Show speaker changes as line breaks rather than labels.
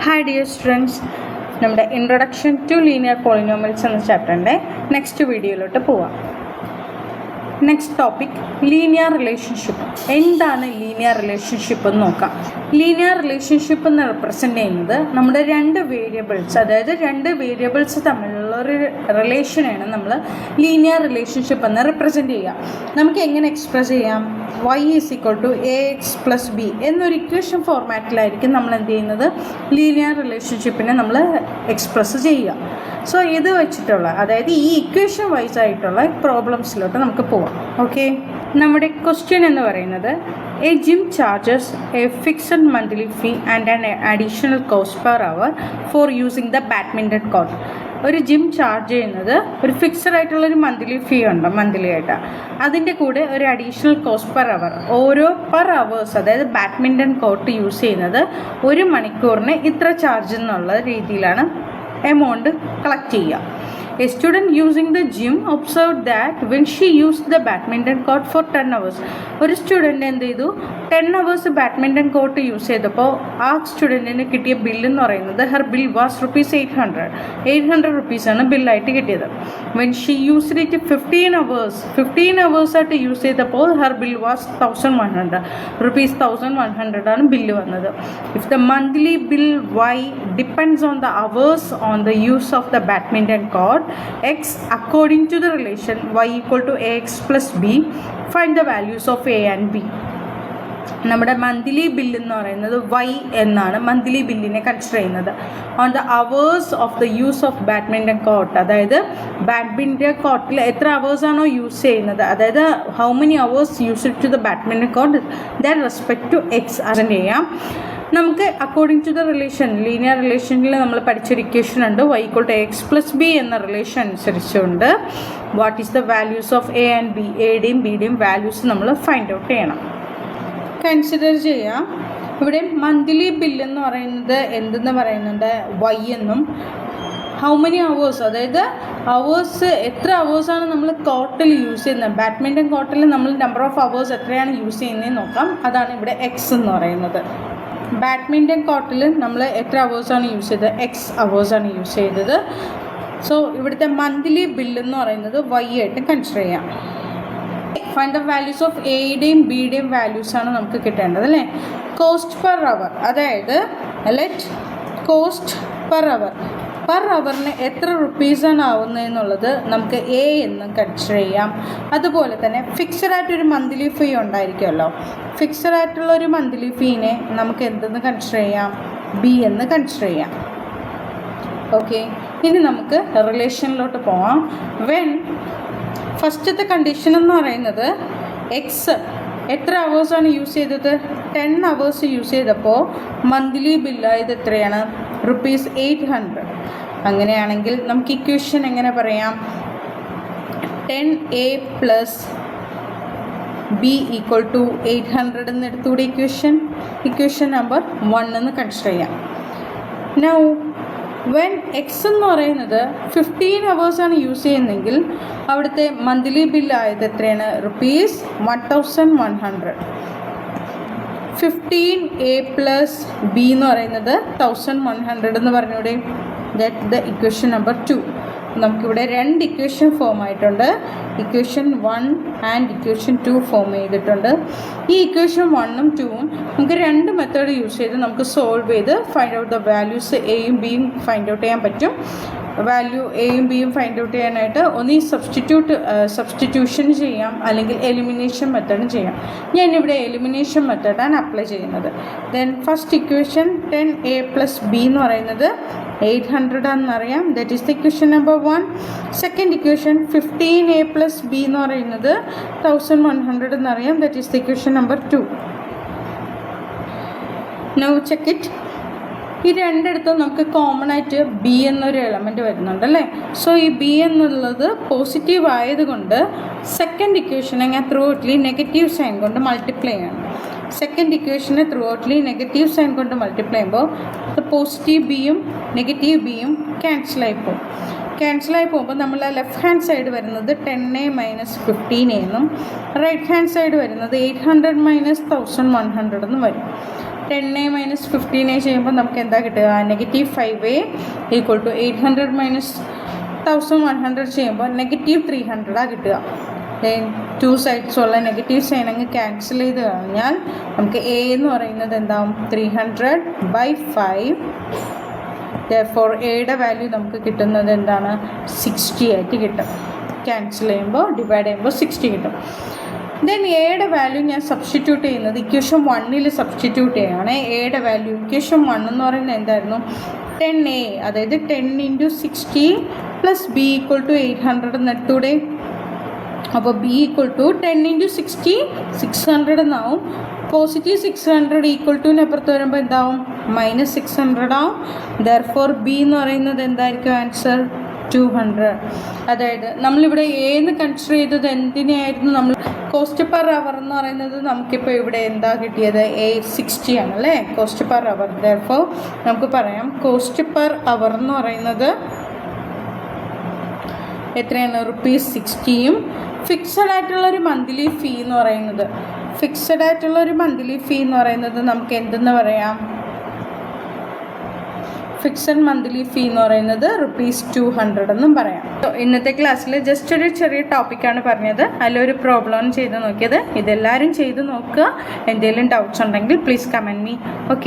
Hi dear students, നമ്മുടെ introduction to linear polynomials എന്ന ചാപ്റ്ററിൻ്റെ നെക്സ്റ്റ് വീഡിയോയിലോട്ട് പോവാം. Next topic linear relationship. എന്താണ് ലീനിയർ റിലേഷൻഷിപ്പ് എന്ന് നോക്കാം. ലീനിയർ റിലേഷൻഷിപ്പ് എന്ന് റെപ്രസെൻ്റ് ചെയ്യുന്നത് നമ്മുടെ രണ്ട് വേരിയബിൾസ് തമ്മിലുള്ള ഒരു റിലേഷനാണ് നമ്മൾ ലീനിയർ റിലേഷൻഷിപ്പ് എന്ന് റെപ്രസെൻ്റ് ചെയ്യുക. നമുക്ക് എങ്ങനെ എക്സ്പ്രസ് ചെയ്യാം? y = ax + b എന്നൊരു ഇക്വേഷൻ ഫോർമാറ്റിലായിരിക്കും നമ്മൾ എന്ത് ചെയ്യുന്നത്, ലീനിയർ റിലേഷൻഷിപ്പിനെ നമ്മൾ എക്സ്പ്രസ് ചെയ്യുക. സോ ഇത് വെച്ചിട്ടുള്ള, അതായത് ഈ ഇക്വേഷൻ വൈസ് ആയിട്ടുള്ള പ്രോബ്ലംസിലോട്ട് നമുക്ക് പോവാം. ഓക്കെ, നമ്മുടെ ക്വസ്റ്റ്യൻ എന്ന് പറയുന്നത് a gym charges a fixed monthly fee and an additional cost per hour for using the badminton court. ഒരു ജിം ചാർജ് ചെയ്യുന്നത് ഒരു ഫിക്സഡ് ആയിട്ടുള്ളൊരു മന്ത്ലി ഫീ ഉണ്ട്, മന്ത്ലി ആയിട്ട്. അതിൻ്റെ കൂടെ ഒരു അഡീഷണൽ കോസ്റ്റ് പെർ അവർ, പെർ അവേഴ്സ്, അതായത് ബാഡ്മിൻ്റൺ കോർട്ട് യൂസ് ചെയ്യുന്നത് ഒരു മണിക്കൂറിന് ഇത്ര ചാർജ് എന്നുള്ള രീതിയിലാണ് എമൗണ്ട് കളക്ട് ചെയ്യുക. A student using the gym observed that when she used the badminton court for 10 hours, ഒരു സ്റ്റുഡൻറ്റ് എന്ത് ചെയ്തു, 10 hours ബാഡ്മിൻ്റൺ കോർട്ട് യൂസ് ചെയ്തപ്പോൾ ആ സ്റ്റുഡൻറ്റിന് കിട്ടിയ ബില്ലെന്ന് പറയുന്നത് ഹെർ ബിൽ വാസ് ₹800 റുപ്പീസാണ് ബില്ലായിട്ട് കിട്ടിയത്. When she used it 15 hours ആയിട്ട് യൂസ് ചെയ്തപ്പോൾ ഹെർ ബിൽ വാസ് ₹1100 ആണ് ബില്ല് വന്നത്. If the monthly bill y depends on the hours on the use of the badminton court x according to the relation y = ax + b, find the values of a and b. നമ്മുടെ monthly bill എന്ന് പറയുന്നത് y എന്നാണ് monthly ബില്ലിനെ consider ചെയ്യുന്നത്. On the hours of the use of badminton court, അതായത് badminton കോർട്ടിൽ എത്ര അവേഴ്സാണോ യൂസ് ചെയ്യുന്നത്, അതായത് how many hours use to the badminton court, that respect to x attend ചെയ്യാം. നമുക്ക് according to the relation, linear റിലേഷനിൽ നമ്മൾ പഠിച്ചൊരു ഇക്വേഷൻ ഉണ്ട്, y = ax + b എന്ന റിലേഷൻ അനുസരിച്ചുകൊണ്ട് what is the values of a and b, എയുടെയും ബിയുടെയും വാല്യൂസ് നമ്മൾ ഫൈൻഡ് ഔട്ട് ചെയ്യണം, കൺസിഡർ ചെയ്യാം. ഇവിടെ മന്ത്ലി ബില്ലെന്ന് പറയുന്നത് എന്തെന്ന് പറയുന്നുണ്ട്, y എന്നും ഹൗ മെനി അവേഴ്സ്, അതായത് അവേഴ്സ് എത്ര അവേഴ്സാണ് നമ്മൾ കോർട്ടിൽ യൂസ് ചെയ്യുന്നത്, ബാഡ്മിൻ്റൺ കോർട്ടിൽ നമ്മൾ നമ്പർ ഓഫ് അവേഴ്സ് എത്രയാണ് യൂസ് ചെയ്യുന്നതെന്ന് നോക്കാം. അതാണ് ഇവിടെ എക്സ് എന്ന് പറയുന്നത്. ബാഡ്മിൻ്റൺ കോർട്ടിൽ നമ്മൾ എത്ര അവേഴ്സാണ് യൂസ് ചെയ്തത്, എക്സ് അവേഴ്സാണ് യൂസ് ചെയ്തത്. സോ ഇവിടുത്തെ മന്ത്ലി ബില്ലെന്ന് പറയുന്നത് y ആയിട്ട് കൺസിഡർ ചെയ്യാം. ഫൈൻഡ് ദ വാല്യൂസ് ഓഫ് എയുടെയും ബിയുടെയും വാല്യൂസാണ് നമുക്ക് കിട്ടേണ്ടത്, അല്ലേ. കോസ്റ്റ് പെർ അവർ, അതായത് ലെറ്റ് കോസ്റ്റ് പെർ അവറിന് എത്ര റുപ്പീസാണ് ആവുന്നതെന്നുള്ളത് നമുക്ക് എ എന്ന് കൺസിഡർ ചെയ്യാം. അതുപോലെ തന്നെ ഫിക്സഡ് ആയിട്ടൊരു മന്ത്ലി ഫീ ഉണ്ടായിരിക്കുമല്ലോ, ഫിക്സഡ് ആയിട്ടുള്ളൊരു മന്ത്ലി ഫീനെ നമുക്ക് എന്തെന്ന് കൺസിഡർ ചെയ്യാം, ബി എന്ന് കൺസിഡർ ചെയ്യാം. ഓക്കെ, ഇനി നമുക്ക് റിലേഷനിലോട്ട് പോവാം. വെൻ ഫസ്റ്റത്തെ കണ്ടീഷൻ എന്ന് പറയുന്നത് എക്സ് എത്ര അവേഴ്സാണ് യൂസ് ചെയ്തത്, 10 hours യൂസ് ചെയ്തപ്പോൾ മന്ത്ലി ബില്ലായത് എത്രയാണ്, ₹800. അങ്ങനെയാണെങ്കിൽ നമുക്ക് ഇക്വേഷൻ എങ്ങനെ പറയാം, 10a + b = 800 എന്ന് എടുത്തുകൂടി ഇക്വേഷൻ നമ്പർ 1 എന്ന് കൺസിഡർ ചെയ്യാം. നൗ വെൻ എക്സ് എന്ന് പറയുന്നത് 15 hours ആണ് യൂസ് ചെയ്യുന്നതെങ്കിൽ അവിടുത്തെ മന്ത്ലി ബില്ലായത് എത്രയാണ്, ₹1100. 15a + b എന്ന് പറയുന്നത് 1100 എന്ന് പറഞ്ഞൂടെ, ദാറ്റ് ദ ഇക്വേഷൻ നമ്പർ 2. നമുക്കിവിടെ രണ്ട് ഇക്വേഷൻ ഫോം ആയിട്ടുണ്ട്, ഇക്വേഷൻ 1 ആൻഡ് ഇക്വേഷൻ 2 ഫോം ചെയ്തിട്ടുണ്ട്. ഈ ഇക്വേഷൻ 1ഉം 2ഉം നമുക്ക് രണ്ട് മെത്തേഡ് യൂസ് ചെയ്ത് നമുക്ക് സോൾവ് ചെയ്ത് ഫൈൻഡ് ഔട്ട് ദ വാല്യൂസ് എയും ബിയും ഫൈൻഡ് ഔട്ട് ചെയ്യാൻ പറ്റും. വാല്യൂ എയും ബിയും ഫൈൻഡ് ഔട്ട് ചെയ്യാനായിട്ട് ഒന്നീ സബ്സ്റ്റിറ്റ്യൂഷൻ ചെയ്യാം, അല്ലെങ്കിൽ എലിമിനേഷൻ മെത്തേഡും ചെയ്യാം. ഞാനിവിടെ എലിമിനേഷൻ മെത്തേഡാണ് അപ്ലൈ ചെയ്യുന്നത്. Then first equation 10a + b എന്ന് പറയുന്നത് 800 ആണെന്നറിയാം, that is the equation number 1. Second equation 15a + b എന്ന് പറയുന്നത് 1100 എന്നറിയാം, that is the equation number 2. Now check it. ഈ രണ്ടിടത്തും നമുക്ക് കോമൺ ആയിട്ട് ബി എന്നൊരു എലമെൻറ്റ് വരുന്നുണ്ട്, അല്ലേ. സോ ഈ ബി എന്നുള്ളത് പോസിറ്റീവ് ആയതുകൊണ്ട് സെക്കൻഡ് ഇക്വേഷനെ ഞാൻ ത്രൂ ഔട്ട്ലി നെഗറ്റീവ് സൈൻ കൊണ്ട് മൾട്ടിപ്ലൈ ചെയ്യണം. സെക്കൻഡ് ഇക്വേഷനെ ത്രൂ ഔട്ട്ലി നെഗറ്റീവ് സൈൻ കൊണ്ട് മൾട്ടിപ്ലൈ ചെയ്യുമ്പോൾ പോസിറ്റീവ് ബിയും നെഗറ്റീവ് ബിയും ക്യാൻസലായി പോകുമ്പോൾ നമ്മൾ ലെഫ്റ്റ് ഹാൻഡ് സൈഡ് വരുന്നത് 10a - 15a എന്നും റൈറ്റ് ഹാൻഡ് സൈഡ് വരുന്നത് 800 - 1100 എന്നും വരും. 10A മൈനസ് 15A ചെയ്യുമ്പോൾ നമുക്ക് എന്താ കിട്ടുക? -5A ഈക്വൽ ടു 800 മൈനസ് 1100 ചെയ്യുമ്പോൾ -300 കിട്ടുക. ദെൻ 2 സൈഡ്സ് ഉള്ള നെഗറ്റീവ് സൈൻ അങ്ങ് ക്യാൻസൽ ചെയ്ത് കഴിഞ്ഞാൽ നമുക്ക് എ എന്ന് പറയുന്നത് എന്താവും? 300/5. therefore എയുടെ വാല്യൂ നമുക്ക് കിട്ടുന്നത് എന്താണ്? 60 ആയിട്ട് കിട്ടും. ക്യാൻസൽ ചെയ്യുമ്പോൾ ഡിവൈഡ് ചെയ്യുമ്പോൾ 60 കിട്ടും. ദെൻ എയുടെ വാല്യൂ ഞാൻ സബ്സ്റ്റിറ്റ്യൂട്ട് ചെയ്യുന്നത് ഇക്വേഷൻ 1 സബ്സ്റ്റിറ്റ്യൂട്ട് ചെയ്യുകയാണ്. എയുടെ വാല്യൂ ഇക്വേഷൻ 1 എന്ന് പറയുന്നത് എന്തായിരുന്നു? 10A, അതായത് 10 × 60 + B ഈക്വൽ ടു 800 എന്നിട്ടൂടെ. അപ്പോൾ B ഈക്വൽ ടു 10 × 60 600 എന്നാവും. പോസിറ്റീവ് 600 ഈക്വൽ ടുവിനപ്പുറത്ത് വരുമ്പോൾ എന്താവും? -600 ആവും. therefore B എന്ന് പറയുന്നത് എന്തായിരിക്കും ആൻസർ? 200. അതായത് നമ്മളിവിടെ എന്ന് കൺസിഡർ ചെയ്തത് എന്തിനായിരുന്നു? നമ്മൾ കോസ്റ്റ് പെർ അവർ എന്ന് പറയുന്നത് നമുക്കിപ്പോൾ ഇവിടെ എന്താ കിട്ടിയത്? 60 ആണല്ലേ കോസ്റ്റ് പെർ അവർ. therefore നമുക്ക് പറയാം കോസ്റ്റ് പെർ അവർ എന്ന് പറയുന്നത് എത്രയാണ്? ₹60. ഫിക്സഡ് ആയിട്ടുള്ളൊരു മന്ത്ലി ഫീ എന്ന് പറയുന്നത് നമുക്ക് എന്തെന്ന് പറയാം? ഫിക്സഡ് മന്ത്ലി ഫീ എന്ന് പറയുന്നത് ₹200 എന്നും പറയാം. ഇന്നത്തെ ക്ലാസ്സിൽ ജസ്റ്റ് ഒരു ചെറിയ ടോപ്പിക്കാണ് പറഞ്ഞത്. അതിലൊരു പ്രോബ്ലം ചെയ്ത് നോക്കിയത്. ഇതെല്ലാവരും ചെയ്ത് നോക്കുക. എന്തെങ്കിലും ഡൗട്ട്സ് ഉണ്ടെങ്കിൽ പ്ലീസ് കമൻറ്റ് മീ. ഓക്കെ.